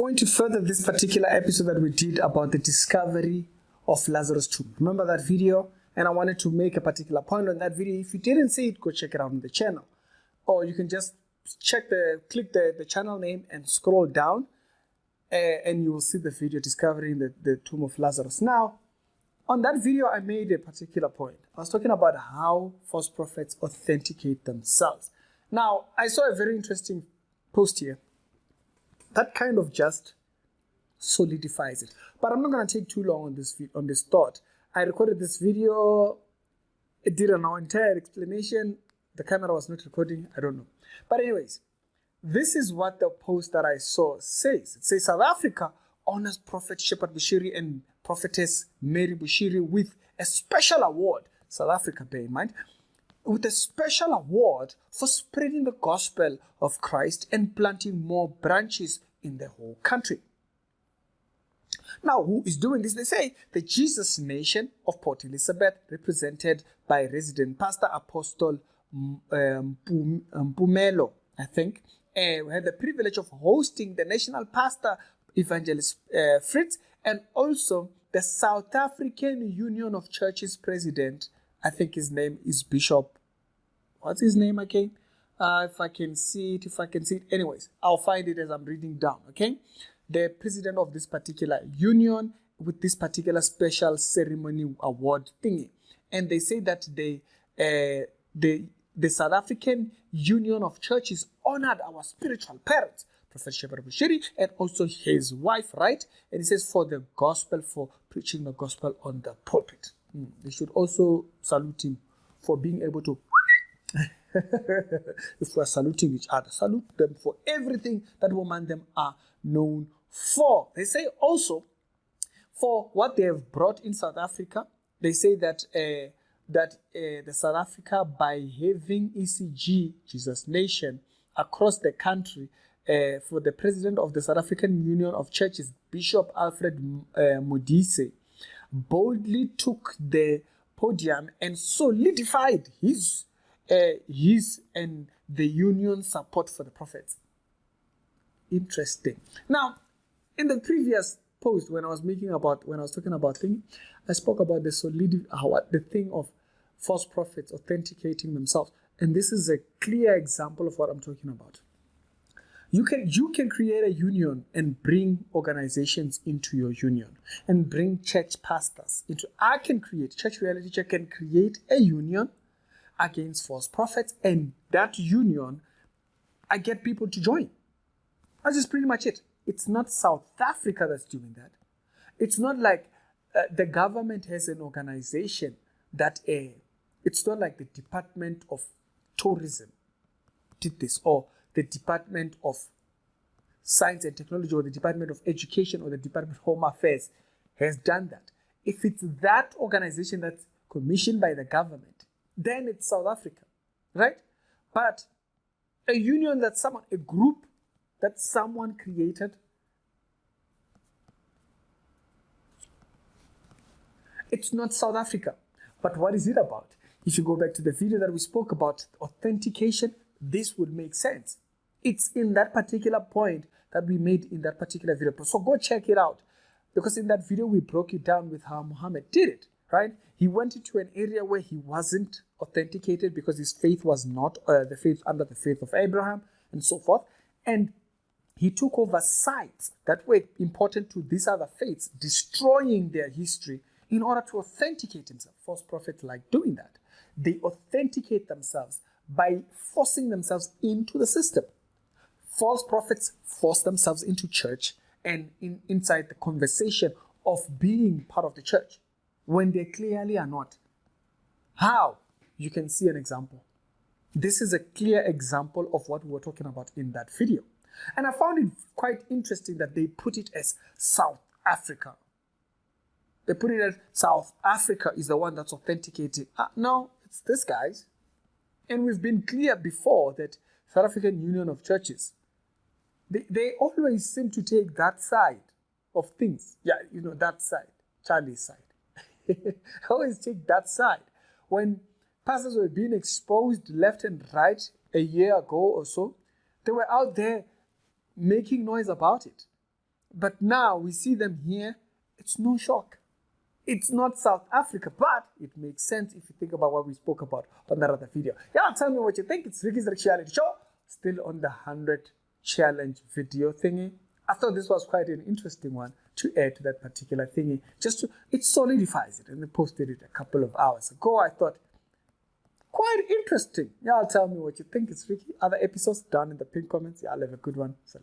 going to further this particular episode that we did about the discovery of Lazarus' tomb. Remember that video? And I wanted to make a particular point on that video. If you didn't see it, go check it out on the channel. Or you can just click the channel name and scroll down, and you will see the video discovering the tomb of Lazarus. Now, on that video, I made a particular point. I was talking about how false prophets authenticate themselves. Now, I saw a very interesting post here that kind of just solidifies it. But I'm not going to take too long on this thought. I recorded this video, it did an entire explanation. The camera was not recording, I don't know. But anyways, this is what the post that I saw says. It says, South Africa honors Prophet Shepard Bushiri and Prophetess Mary Bushiri with a special award. South Africa, bear in mind, with a special award for spreading the gospel of Christ and planting more branches in the whole country. Now, who is doing this? They say the Jesus Nation of Port Elizabeth, represented by resident pastor Apostle Mpumelo, I think. We had the privilege of hosting the national pastor, Evangelist Fritz, and also the South African Union of Churches president. I think his name is Bishop. What's his name again? If I can see it. Anyways, I'll find it as I'm reading down, okay? The president of this particular union with this particular special ceremony award thingy. And they say that the South African Union of Churches honored our spiritual parents, Prophet Shepard Bushiri, and also his wife, right? And he says for the gospel, for preaching the gospel on the pulpit. They should also salute him for being able to, if we are saluting each other, salute them for everything that woman them are known for. They say also for what they have brought in South Africa. They say that the South Africa, by having ECG, Jesus Nation, across the country, for the president of the South African Union of Churches, Bishop Alfred Modise, boldly took the podium and solidified his and the union's support for the prophets. Interesting. Now, in the previous post, when I was talking about thing, I spoke about the thing of false prophets authenticating themselves, and this is a clear example of what I'm talking about. You can create a union and bring organizations into your union and bring church pastors into. Church Reality Check can create a union against false prophets, and that union, I get people to join. That's just pretty much it. It's not South Africa that's doing that. It's not like the government has an organization that it's not like the Department of Tourism did this, or the Department of Science and Technology, or the Department of Education, or the Department of Home Affairs has done that. If it's that organization that's commissioned by the government, then it's South Africa, right? But a union a group that someone created, it's not South Africa. But what is it about? If you go back to the video that we spoke about, authentication, this would make sense. It's in that particular point that we made in that particular video. So go check it out. Because in that video, we broke it down with how Muhammad did it, right? He went into an area where he wasn't authenticated because his faith was not under the faith of Abraham and so forth. And he took over sites that were important to these other faiths, destroying their history in order to authenticate himself. False prophets like doing that. They authenticate themselves by forcing themselves into the system. False prophets force themselves into church and inside the conversation of being part of the church when they clearly are not. How? You can see an example. This is a clear example of what we were talking about in that video. And I found it quite interesting that they put it as South Africa. They put it as South Africa is the one that's authenticating. No, it's this guys. And we've been clear before that South African Union of Churches, they always seem to take that side of things. Yeah, that side, Charlie's side. Always take that side. When pastors were being exposed left and right a year ago or so, they were out there making noise about it. But now we see them here. It's no shock. It's not South Africa, but it makes sense if you think about what we spoke about on that other video. Yeah, tell me what you think. It's Ricky's Reality Show, still on the 100 challenge video thingy. I thought this was quite an interesting one to add to that particular thingy. It solidifies it, and I posted it a couple of hours ago. I thought, quite interesting. Yeah, tell me what you think. It's Ricky. Other episodes down in the pinned comments. Yeah, I'll have a good one. So